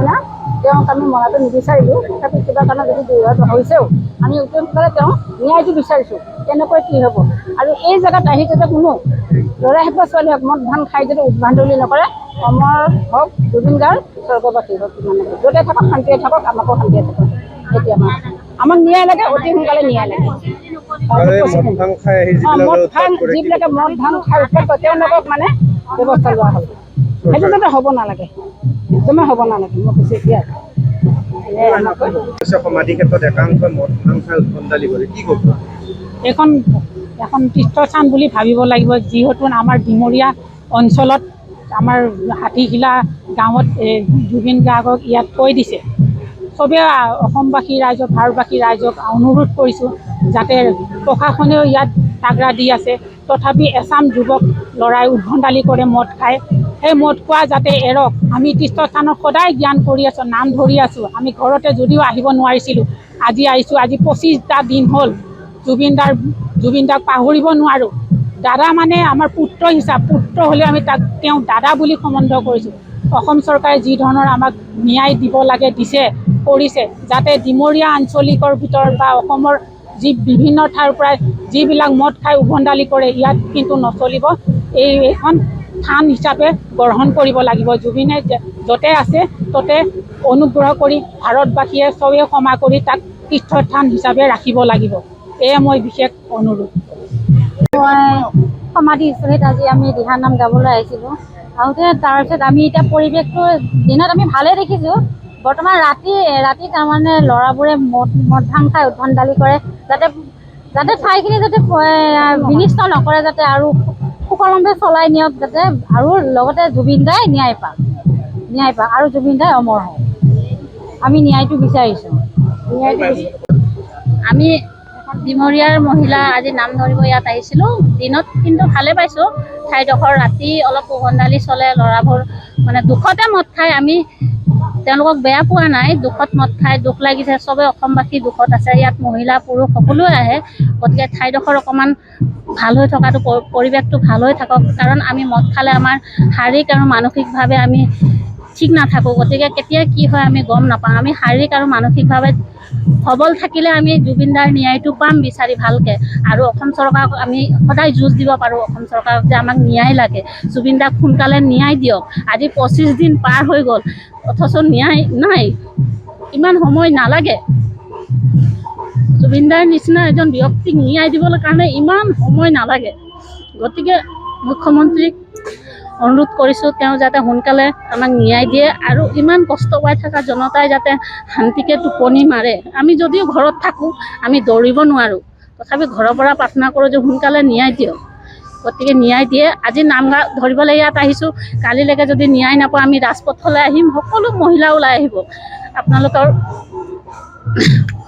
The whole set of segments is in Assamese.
দিনা তেওঁক আমি মৰাটো নিবিচাৰিলোঁ। তথাপি কিবা কাৰণত যদি বিবাদ হৈছেও আমি অতি সোনকালে তেওঁ ন্যায়টো বিচাৰিছোঁ। তেনেকৈ কি হ'ব? আৰু এই জেগাত আহি যাতে কোনো ল'ৰাই হওক বা ছোৱালী হওক মদ ভাং খাই যদি উদ্ভণ্ডালি নকৰে, অমৰ হওক জুবিন গাৰ্গ, স্বৰ্গবাসী হওক, মানে য'তে থাকক শান্তিয়ে থাকক, আমাকো শান্তিয়ে থাকক। এতিয়া আমাক ন্যায় লাগে, অতি সোনকালে ন্যায় লাগে। মদ ভাং যিবিলাকে মদ ভাং খাই উৎপাত কৰে তেওঁলোকক মানে ব্যৱস্থা লোৱা হ'ল। সেইটো যাতে হ'ব নালাগে, একদমেই হ'ব নালাগে। মই কৈছোঁ এতিয়া সমাধি ক্ষেত্ৰত একাংশই মদ ভাং খাই উদ্ভণ্ডালি কৰে, কি ক'ব? এখন তীৰ্থস্থান বুলি ভাবিব লাগিব। যিহেতু আমাৰ ডিমৰীয়া অঞ্চলত আমাৰ হাতীখিলা গাঁৱত জুবিন গাৰ্গক ইয়াত থৈ দিছে। চবেই অসমবাসী ৰাইজক, ভাৰতবাসী ৰাইজক অনুৰোধ কৰিছোঁ যাতে প্ৰশাসনেও ইয়াত তাগৰা দি আছে। তথাপি এচাম যুৱক ল'ৰাই উদ্ভণ্ডালি কৰে মদ খায়। সেই মদ খোৱা যাতে এৰক। আমি তীৰ্থস্থানত সদায় জ্ঞান কৰি আছোঁ, নাম ধৰি আছোঁ। আমি ঘৰতে যদিও আহিব নোৱাৰিছিলোঁ, আজি আহিছোঁ। আজি 25টা দিন হ'ল। জুবিন দাক পাহৰিব নোৱাৰোঁ। দাদা মানে আমাৰ পুত্ৰ হিচাপ, পুত্ৰ হ'লেও আমি তেওঁক দাদা বুলি সম্বন্ধ কৰিছোঁ। অসম চৰকাৰে যি ধৰণৰ আমাক ন্যায় দিব লাগে দিছে, কৰিছে। যাতে ডিমৰীয়া আঞ্চলিকৰ ভিতৰত বা অসমৰ যি বিভিন্ন ঠাইৰ পৰা যিবিলাক মদ খাই উদ্ভণ্ডালি কৰে, ইয়াত কিন্তু নচলিব। এইখন থান হিচাপে গ্ৰহণ কৰিব লাগিব। জুবিনে য'তে আছে ত'তে অনুগ্ৰহ কৰি ভাৰতবাসীয়ে চবেই ক্ষমা কৰি তাক তীৰ্থস্থান হিচাপে ৰাখিব লাগিব। এয়ে মই বিশেষ অনুৰোধ। মই সমাধিস্থলীত আজি আমি দিহানাম গাবলৈ আহিছিলোঁ। আহোঁতে তাৰপিছত আমি এতিয়া পৰিৱেশটো দিনত আমি ভালেই দেখিছোঁ। বৰ্তমান ৰাতি তাৰমানে ল'ৰাবোৰে মদ ভাং খাই উদ্ভণ্ডালি কৰে। যাতে ঠাইখিনি যাতে বিনিষ্ট নকৰে, যাতে আৰু সুকলমে চলাই নিয়ক যাতে, আৰু লগতে জুবিন দাই ন্যায় পাওক আৰু জুবিন দাই অমৰ হওক। আমি ন্যায়টো বিচাৰিছোঁ। আমি ডিমৰীয়াৰ মহিলা আজি নাম ধৰিব ইয়াত আহিছিলোঁ। দিনত কিন্তু ভালে পাইছোঁ ঠাইডোখৰ। ৰাতি অলপ উদ্ভণ্ডালি চলে, ল'ৰাবোৰ মানে দুখতে মদ খায়। আমি তেওঁলোকক বেয়া পোৱা নাই, দুখত মদ খাই দুখ লাগিছে। চবেই অসমবাসী দুখত আছে। ইয়াত মহিলা পুৰুষ সকলোৱে আহে। গতিকে ঠাইডোখৰ অকণমান ভাল হৈ থকাটো, পৰিৱেশটো ভাল হৈ থাকক। কাৰণ আমি মদ খালে আমাৰ শাৰীৰিক আৰু মানসিকভাৱে আমি ঠিক নাথাকোঁ। গতিকে কেতিয়া কি হয় আমি গম নাপাওঁ। আমি শাৰীৰিক আৰু মানসিকভাৱে সবল থাকিলে আমি জুবিনদাৰ ন্যায়টো পাম বিচাৰি ভালকৈ। আৰু অসম চৰকাৰক আমি সদায় যুঁজ দিব পাৰোঁ, অসম চৰকাৰক যে আমাক ন্যায় লাগে, জুবিন দাক সোনকালে ন্যায় দিয়ক। আজি 25 দিন পাৰ হৈ গ'ল, অথচ ন্যায় নাই। ইমান সময় নালাগে। জুবিনদাৰ নিচিনা এজন ব্যক্তিক ন্যায় দিবলৈ কাৰণে ইমান সময় নালাগে। গতিকে মুখ্যমন্ত্ৰীক অনুৰোধ কৰিছোঁ, তেওঁ যাতে সোনকালে আমাক ন্যায় দিয়ে আৰু ইমান কষ্ট পাই থকা জনতাই যাতে শান্তিকৈ টোপনি মাৰে। আমি যদিও ঘৰত থাকোঁ, আমি দৌৰিব নোৱাৰোঁ, তথাপি ঘৰৰ পৰা প্ৰাৰ্থনা কৰোঁ যে সোনকালে ন্যায় দিয়ক। গতিকে ন্যায় দিয়ে। আজি নাম ধৰিবলৈ ইয়াত আহিছোঁ। কালিলৈকে যদি ন্যায় নাপাওঁ আমি ৰাজপথলৈ আহিম, সকলো মহিলা ওলাই আহিব। আপোনালোকৰ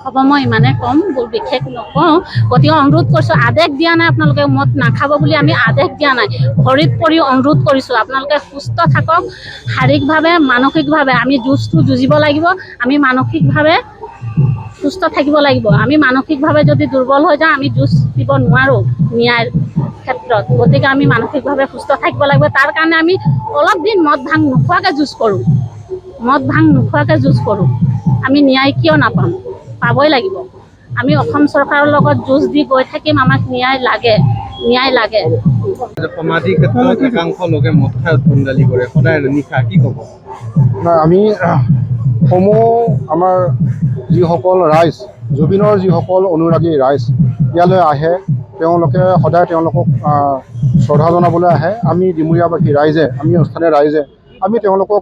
হ'ব, মই ইমানে ক'ম, বিশেষ নকওঁ। গতিকে অনুৰোধ কৰিছোঁ, আদেশ দিয়া নাই আপোনালোকে মদ নাখাব বুলি, আমি আদেশ দিয়া নাই। ভৰিত পৰি অনুৰোধ কৰিছোঁ, আপোনালোকে সুস্থ থাকক শাৰীৰিকভাৱে, মানসিকভাৱে। আমি যুঁজটো যুঁজিব লাগিব। আমি মানসিকভাৱে সুস্থ থাকিব লাগিব। আমি মানসিকভাৱে যদি দুৰ্বল হৈ যাওঁ, আমি যুঁজ দিব নোৱাৰোঁ ন্যায়ৰ ক্ষেত্ৰত। গতিকে আমি মানসিকভাৱে সুস্থ থাকিব লাগিব। তাৰ কাৰণে আমি অলপ দিন মদ ভাং নোখোৱাকৈ যুঁজ কৰোঁ। আমি ন্যায় কিয় নাপাম? পাবই লাগিব। আমি অসম চৰকাৰৰ লগত যুঁজ দি গৈ থাকিম। আমাক ন্যায় লাগে। সমাধি ক্ষেত্ৰত একাংশ লোকে মদ খাই উদ্ভণ্ডালি কৰে সদায় নিশা, কি ক'ব? আমি আমাৰ যিসকল ৰাইজ, জুবিনৰ যিসকল অনুৰাগী ৰাইজ ইয়ালৈ আহে, তেওঁলোকে সদায় তেওঁলোকক শ্ৰদ্ধা জনাবলৈ আহে। আমি ডিমৰীয়াবাসী ৰাইজে, আমি স্থানীয় ৰাইজে আমি তেওঁলোকক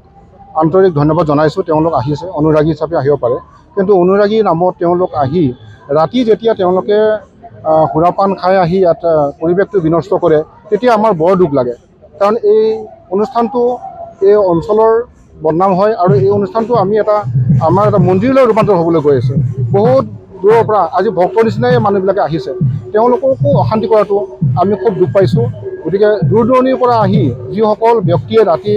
আন্তৰিক ধন্যবাদ জনাইছোঁ। তেওঁলোক আহিছে, অনুৰাগী হিচাপে আহিব পাৰে। কিন্তু অনুৰাগী নামত তেওঁলোক আহি ৰাতি যেতিয়া তেওঁলোকে সুৰাপান খাই আহি ইয়াত পৰিৱেশটো বিনষ্ট কৰে, তেতিয়া আমাৰ বৰ দুখ লাগে। কাৰণ এই অনুষ্ঠানটো এই অঞ্চলৰ বদনাম হয় আৰু এই অনুষ্ঠানটো আমাৰ এটা মন্দিৰলৈ ৰূপান্তৰ হ'বলৈ গৈ আছে। বহুত দূৰৰ পৰা আজি ভক্তৰ নিচিনাই মানুহবিলাকে আহিছে, তেওঁলোককো অশান্তি কৰাটো আমি খুব দুখ পাইছোঁ। গতিকে দূৰ দূৰণিৰ পৰা আহি যিসকল ব্যক্তিয়ে ৰাতি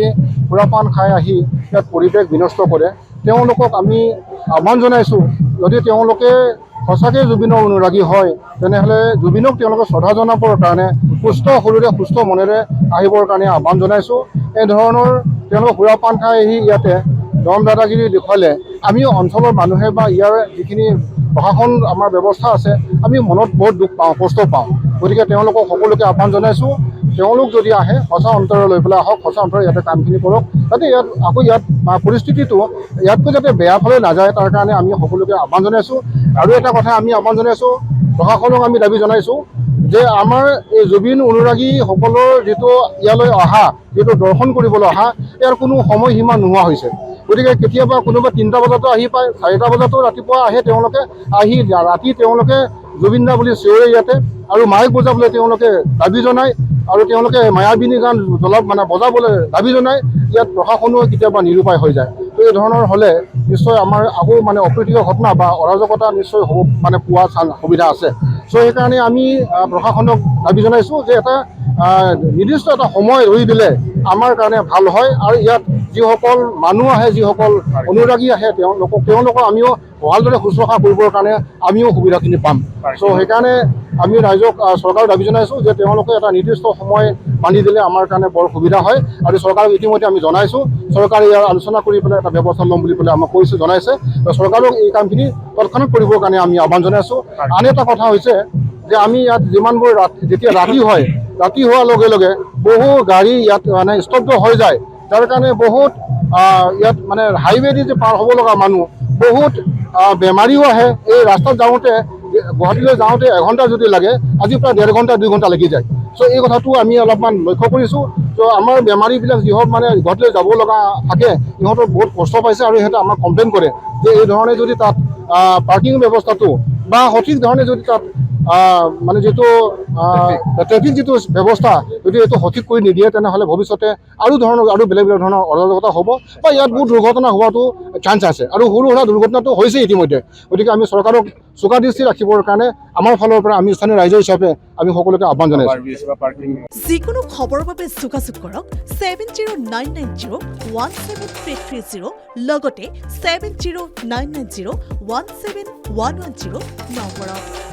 সুৰাপান খাই আহি ইয়াত পৰিৱেশ বিনষ্ট কৰে, তেওঁলোকক আমি আহ্বান জনাইছোঁ, যদি তেওঁলোকে সঁচাকৈ জুবিনৰ অনুৰাগী হয়, তেনেহ'লে জুবিনক তেওঁলোকে শ্ৰদ্ধা জনাবৰ কাৰণে সুস্থ শৰীৰে, সুস্থ মনেৰে আহিবৰ কাৰণে আহ্বান জনাইছোঁ। এই ধৰণৰ তেওঁলোকে সুৰাপান খাই আহি ইয়াতে দম দাদাগিৰি দেখুৱালে আমি অঞ্চলৰ মানুহে বা ইয়াৰ যিখিনি প্ৰশাসন আমাৰ ব্যৱস্থা আছে আমি মনত বহুত দুখ পাওঁ, কষ্ট পাওঁ। গতিকে তেওঁলোকক সকলোকে আহ্বান জনাইছোঁ, তেওঁলোক যদি আহে সঁচা অন্তৰে লৈ পেলাই আহক, সঁচা অন্তৰে ইয়াতে কামখিনি কৰক, যাতে ইয়াত পৰিস্থিতিটো ইয়াতকৈ যাতে বেয়া ফালে নাযায় তাৰ কাৰণে আমি সকলোকে আহ্বান জনাইছোঁ। আৰু এটা কথা আমি আহ্বান জনাইছোঁ, প্ৰশাসনক আমি দাবী জনাইছোঁ যে আমাৰ এই জুবিন অনুৰাগীসকলৰ যিটো ইয়ালৈ অহা, যিটো দৰ্শন কৰিবলৈ অহা, ইয়াৰ কোনো সময়সীমা নোহোৱা হৈছে। গতিকে কেতিয়াবা কোনোবা 3টা বজাতো আহি পায়, 4টা বজাতো ৰাতিপুৱা আহে তেওঁলোকে, আহি ৰাতি তেওঁলোকে জুবিন দা বুলি চিঞৰে ইয়াতে, আৰু মাইক বজাবলৈ তেওঁলোকে দাবী জনায়, আৰু তেওঁলোকে মায়াবিনী গান বজাবলৈ দাবী জনায়। ইয়াত প্ৰশাসনো কেতিয়াবা নিৰুপায় হৈ যায়। তো এই ধৰণৰ হ'লে নিশ্চয় আমাৰ আকৌ অপ্ৰীতিকৰ ঘটনা বা অৰাজকতা নিশ্চয় হ'ব পোৱা সুবিধা আছে। চ' সেইকাৰণে আমি প্ৰশাসনক দাবী জনাইছোঁ যে এটা নিৰ্দিষ্ট এটা সময় ধৰি দিলে আমাৰ কাৰণে ভাল হয়, আৰু ইয়াত যিসকল মানুহ আহে, যিসকল অনুৰাগী আহে, তেওঁলোকক আমিও ভালদৰে শুশ্ৰূষা কৰিবৰ কাৰণে আমিও সুবিধাখিনি পাম। চ' সেইকাৰণে আমি ৰাইজক চৰকাৰক দাবী জনাইছোঁ যে তেওঁলোকে এটা নিৰ্দিষ্ট সময় বান্ধি দিলে আমাৰ কাৰণে বৰ সুবিধা হয়। আৰু চৰকাৰক ইতিমধ্যে আমি জনাইছোঁ, চৰকাৰে ইয়াৰ আলোচনা কৰি পেলাই এটা ব্যৱস্থা ল'ম বুলি পেলাই আমাক জনাইছে। চৰকাৰক এই কামখিনি তৎক্ষণাত কৰিবৰ কাৰণে আমি আহ্বান জনাইছোঁ। আন এটা কথা হৈছে যে আমি ইয়াত যিমানবোৰ যেতিয়া ৰাতি হয়, ৰাতি হোৱাৰ লগে লগে বহু গাড়ী ইয়াত স্তব্ধ হৈ যায়, যাৰ কাৰণে বহুত ইয়াত হাইৱেদি যে পাৰ হ'ব লগা মানুহ, বহুত বেমাৰীও আহে। এই ৰাস্তাত যাওঁতে, গুৱাহাটীলৈ যাওঁতে 1 ঘণ্টা যদি লাগে, আজি প্ৰায় 1.5 ঘণ্টা 2 ঘণ্টা লাগি যায়। চ' এই কথাটো আমি অলপমান লক্ষ্য কৰিছোঁ। চ' আমাৰ বেমাৰীবিলাক যিহক গুৱাহাটীলৈ যাব লগা থাকে, ইহঁতৰ বহুত কষ্ট পাইছে, আৰু ইহঁতে আমাক কমপ্লেইন কৰে যে এই ধৰণে যদি তাত পাৰ্কিং ব্যৱস্থাটো বা সঠিক ধৰণে যদি তাত যিটো ট্ৰেফিক যিটো ব্যৱস্থা যদি এইটো সঠিক কৰি নিদিয়ে, তেনেহ'লে ভৱিষ্যতে আৰু বেলেগ ধৰণৰ অৰাজকতা হ'ব, বা ইয়াত বহুত দুৰ্ঘটনা হোৱাটো চান্স আছে, আৰু সৰু সুৰা দুৰ্ঘটনাটো হৈছে ইতিমধ্যে। গতিকে আমি চৰকাৰক চোকা দৃষ্টি ৰাখিবৰ কাৰণে আমাৰ ফালৰ পৰা আমি স্থানীয় ৰাইজ হিচাপে আমি সকলোকে আহ্বান জনাইছোঁ। যিকোনো খবৰৰ বাবে যোগাযোগ কৰক 7099017330 লগতে 7099017110 নম্বৰত।